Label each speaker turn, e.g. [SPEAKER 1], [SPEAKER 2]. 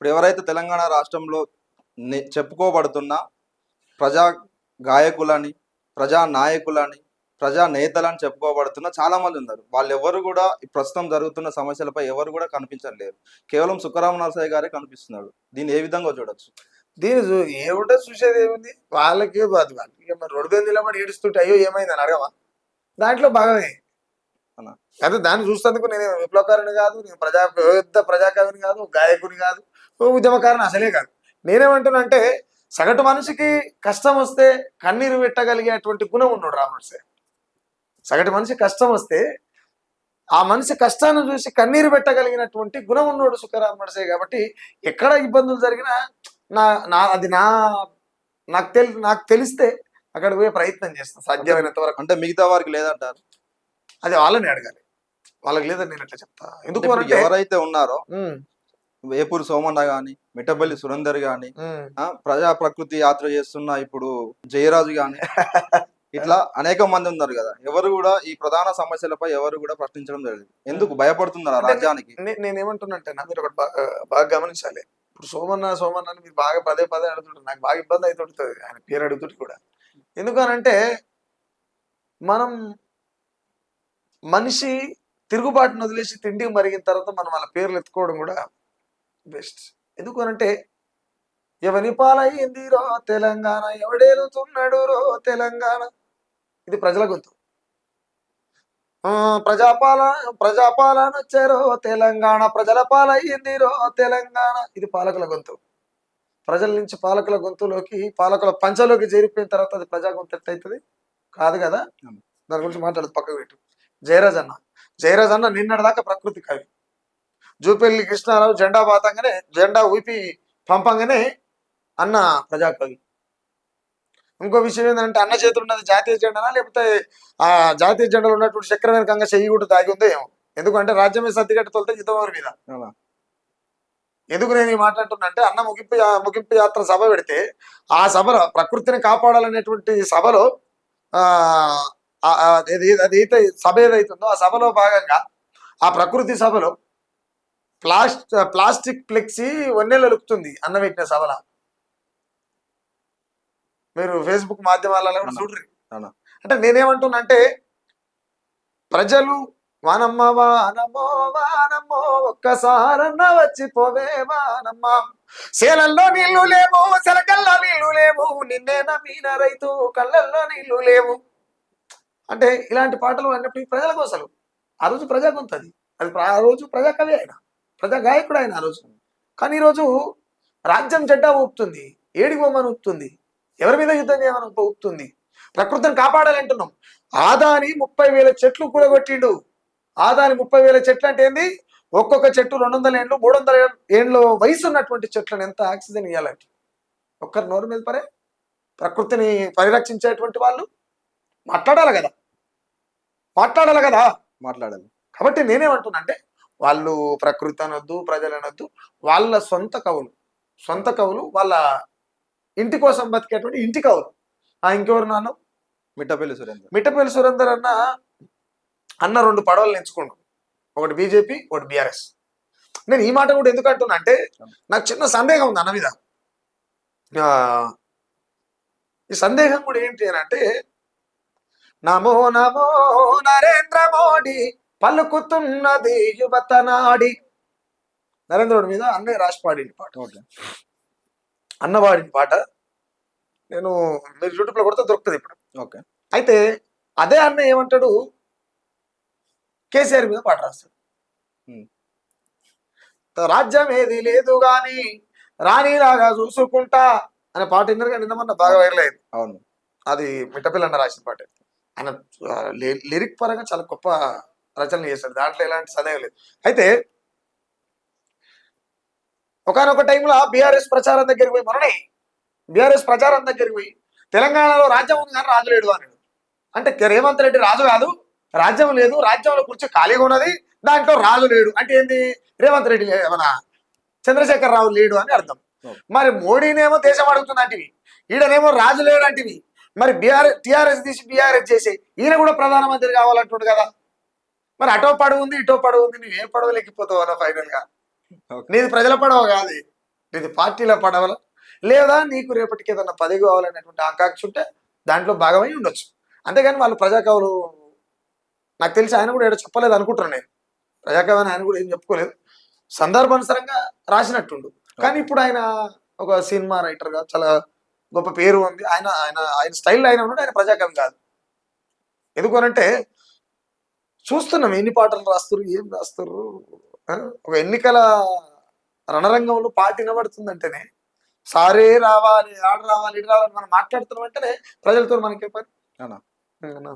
[SPEAKER 1] ఇప్పుడు ఎవరైతే తెలంగాణ రాష్ట్రంలో చెప్పుకోబడుతున్న ప్రజా గాయకులని, ప్రజా నాయకులని, ప్రజా నేతలని చెప్పుకోబడుతున్న చాలా మంది ఉన్నారు. వాళ్ళు ఎవరు కూడా ప్రస్తుతం జరుగుతున్న సమస్యలపై ఎవరు కూడా కనిపించట్లేరు. కేవలం సుఖరామ నరసయ్య గారే కనిపిస్తున్నాడు. దీన్ని ఏ విధంగా చూడొచ్చు?
[SPEAKER 2] దీని ఏముంటే చూసేది ఏముంది, వాళ్ళకి అది ఇక మరి రోడ్డు మీద నిలబడి ఏడుస్తుంటే అయ్యో ఏమైందని అడగవా? దాంట్లో భాగమే అదే. దాన్ని చూసేందుకు నేను విప్లవకారుని కాదు, నేను పెద్ద ప్రజాకవిని కాదు, గాయకుని కాదు, ఉద్యమకారుని అసలే కాదు. నేనేమంటున్నానంటే సగటు మనిషికి కష్టం వస్తే కన్నీరు పెట్టగలిగేటువంటి గుణం ఉన్నాడు రామనరసయ్య. సగటు మనిషి కష్టం వస్తే ఆ మనిషి కష్టాన్ని చూసి కన్నీరు పెట్టగలిగినటువంటి గుణం ఉన్నాడు సుఖరామ నరసయ్య. కాబట్టి ఎక్కడ ఇబ్బందులు జరిగినా అది నాకు తెలిస్తే అక్కడ పోయే ప్రయత్నం చేస్తాను సాధ్యమైనంత వరకు.
[SPEAKER 1] అంటే మిగతా వారికి లేదంటారు?
[SPEAKER 2] అది వాళ్ళని అడగాలి, వాళ్ళకి లేదని నేను ఎట్లా చెప్తా. ఎందుకు
[SPEAKER 1] ఎవరైతే ఉన్నారో వేపూరు సోమన్న గాని, మిట్టపల్లి సురేందర్ గాని, ప్రజా ప్రకృతి యాత్ర చేస్తున్న ఇప్పుడు జయరాజు గాని ఇట్లా అనేక మంది ఉన్నారు కదా, ఎవరు కూడా ఈ ప్రధాన సమస్యలపై ఎవరు కూడా ప్రశ్నించడం జరిగింది. ఎందుకు భయపడుతున్నారు రాజ్యానికి?
[SPEAKER 2] నేనేమంటున్నంటే మీరు ఒకటి బాగా గమనించాలి. ఇప్పుడు సోమన్న అని మీరు బాగా పదే అడుగుతుంటారు, నాకు బాగా ఇబ్బంది అవుతుంటుంది ఆయన పేరు అడుగుతుంటే కూడా. ఎందుకనంటే మనం మనిషి తిరుగుబాటును వదిలేసి తిండికి మరిగిన తర్వాత మనం వాళ్ళ పేర్లు ఎత్తుకోవడం కూడా బెస్ట్. ఎందుకు అనంటే ఎవని పాలయ్యింది రో తెలంగాణ, ఎవడేలుతున్నాడు రో తెలంగాణ, ఇది ప్రజల గొంతు. ప్రజాపాలన వచ్చారో తెలంగాణ, ప్రజల పాలయ్యింది రో తెలంగాణ, ఇది పాలకుల గొంతు. ప్రజల నుంచి పాలకుల గొంతులోకి, పాలకుల పంచలోకి చేరిపోయిన తర్వాత అది ప్రజా గొంతు ఎట్టయితుంది? కాదు కదా. దాని గురించి మాట్లాడదు, పక్కకు పెట్టు. జయరాజ్ అన్న నిన్నటిదాకా ప్రకృతి కవి. జూపల్లి కృష్ణారావు జెండా ఊపి పంపంగానే అన్న ప్రజాకవి. ఇంకో విషయం ఏంటంటే అన్న చేతులు ఉన్నది జాతీయ జెండానా, లేకపోతే ఆ జాతీయ జెండాలో ఉన్నటువంటి చక్రవేనకంగా చెయ్యి కూడా దాగి ఉందో ఏమో. ఎందుకంటే రాజ్యమే సర్దిగట్టు తొలితే యుద్ధం మీద. ఎందుకు నేను ఈ మాట అంటున్నానంటే అన్న ముగింపు యాత్ర సభ పెడితే ఆ సభలో ప్రకృతిని కాపాడాలనేటువంటి సభలో అదైతే సభ ఏదైతుందో ఆ సభలో భాగంగా ఆ ప్రకృతి సభలో ప్లాస్టిక్ ఫ్లెక్సీ వన్నెలు అలుపుతుంది అన్న పెట్టిన సభలో. మీరు ఫేస్బుక్ మాధ్యమాలలో కూడా చూడ్రి. అంటే నేనేమంటున్నా అంటే ప్రజలు వానమ్మ వానమ్మో వానమ్మో ఒక్కసారన్నా వచ్చిపోవే వానమ్మ, సేలల్లో నీళ్లు లేవు, సెలకల్లో నీళ్లు లేవు, నిన్నే నమ్మిన రైతు కళ్ళల్లో నీళ్లు లేవు అంటే ఇలాంటి పాటలు అన్నప్పుడు ప్రజల కోసలు. ఆ రోజు ప్రజా గొంతది, అది ఆ రోజు ప్రజాకవి ఆయన, ప్రజా గాయకుడు ఆయన ఆ రోజు. కానీ ఈరోజు రాజ్యం జెండా ఊపుతుంది, ఏడికి బొమ్మను ఊపుతుంది, ఎవరి మీద యుద్ధం చేయమని ఊపుతుంది. ప్రకృతిని కాపాడాలంటున్నాం. ఆదాని 30,000 చెట్లు కూడగొట్టిండు. ఆదాని 30,000 చెట్లు అంటే ఏంది? ఒక్కొక్క చెట్టు 200 ఏళ్ళు 300 ఏళ్ళు వయసు ఉన్నటువంటి చెట్లను ఎంత ఆక్సిజన్ ఇవ్వాలంటే ఒక్కరి నోరు మీద పరే. ప్రకృతిని పరిరక్షించేటువంటి వాళ్ళు మాట్లాడాలి కదా. మాట్లాడాలి. కాబట్టి నేనేమంటున్నా అంటే వాళ్ళు ప్రకృతి అనొద్దు, ప్రజలు అనొద్దు, వాళ్ళ సొంత కవులు వాళ్ళ ఇంటి కోసం బతికేటువంటి ఇంటి కవులు. ఇంకెవరు నాన్న? మిట్టపల్లి సురేందర్ అన్న 2 పడవలు ఎంచుకోండు, ఒకటి బీజేపీ, ఒకటి బీఆర్ఎస్. నేను ఈ మాట కూడా ఎందుకు అంటున్నా అంటే నాకు చిన్న సందేహం ఉంది అన్న మీద. ఈ సందేహం కూడా ఏంటి అని అంటే నమో నమో నరేంద్ర మోడీ పలుకుతున్నది యువత నాడి. నరేంద్ర మోడీ మీద అన్నయ్య రాసి పాడిన పాట, అన్న పాడిన పాట. నేను మీరు యూట్యూబ్లో కొడితే దొరుకుతుంది ఇప్పుడు. అయితే అదే అన్న ఏమంటాడు, కేసీఆర్ మీద పాట రాస్తాడు. రాజ్యం ఏది లేదు గాని రాణిలాగా చూసుకుంటా అనే పాట విన్నారు కానీ నిన్న మొన్న బాగా వైరల్ అయింది.
[SPEAKER 1] అవును,
[SPEAKER 2] అది మిట్టపల్లి అన్న రాసిన పాట. ఆయన లిరిక్ పరంగా చాలా గొప్ప రచనలు చేశాడు, దాంట్లో ఎలాంటి సందేహం లేదు. అయితే ఒకనొక టైంలో బీఆర్ఎస్ ప్రచారం దగ్గరికి పోయి తెలంగాణలో రాజ్యం ఉంది కానీ రాజు లేడు అన్నాడు. అంటే రేవంత్ రెడ్డి రాజు కాదు, రాజ్యం లేదు, రాజ్యంలో కూర్చో ఖాళీగా ఉన్నది, దాంట్లో రాజు లేడు అంటే ఏంది? రేవంత్ రెడ్డి మన చంద్రశేఖర్ రావు లేడు అని అర్థం. మరి మోడీనేమో దేశం అడుగుతుందంటివి, ఈడనేమో రాజు లేడు అంటివి. మరి టీఆర్ఎస్ తీసి బీఆర్ఎస్ చేసి ఈయన కూడా ప్రధానమంత్రి కావాలంటుండు కదా. మరి అటో పడవ ఉంది, ఇటో పడవ ఉంది, నువ్వు ఏ పడవలు ఎక్కిపోతావు అన్న ఫైనల్ గా? నీది ప్రజల పడవ కాదు, ఇది పార్టీలో పడవల లేదా నీకు రేపటికి ఏదన్నా పదవి కావాలనేటువంటి ఆకాంక్ష ఉంటే దాంట్లో భాగమై ఉండొచ్చు. అంతేగాని వాళ్ళు ప్రజాకవులు నాకు తెలిసి ఆయన కూడా ఏదో చెప్పలేదు అనుకుంటున్నాను నేను. ప్రజాకవి అని ఆయన కూడా ఏం చెప్పుకోలేదు, సందర్భానుసారంగా రాసినట్టుండు. కానీ ఇప్పుడు ఆయన ఒక సినిమా రైటర్గా చాలా గొప్ప పేరు ఉంది. ఆయన ఆయన ఆయన స్టైల్లో ఆయన ఉన్నాడు, ఆయన ప్రజాకవి కాదు. ఎందుకనంటే చూస్తున్నాం ఎన్ని పాటలు రాస్తారు, ఏం రాస్తారు. ఒక ఎన్నికల రణరంగంలో పాట వినబడుతుందంటేనే సారే రావాలి, ఆడ రావాలి, ఇటు రావాలి మనం మాట్లాడుతున్నాం అంటేనే ప్రజలతో మనకే పని.
[SPEAKER 1] అవునా?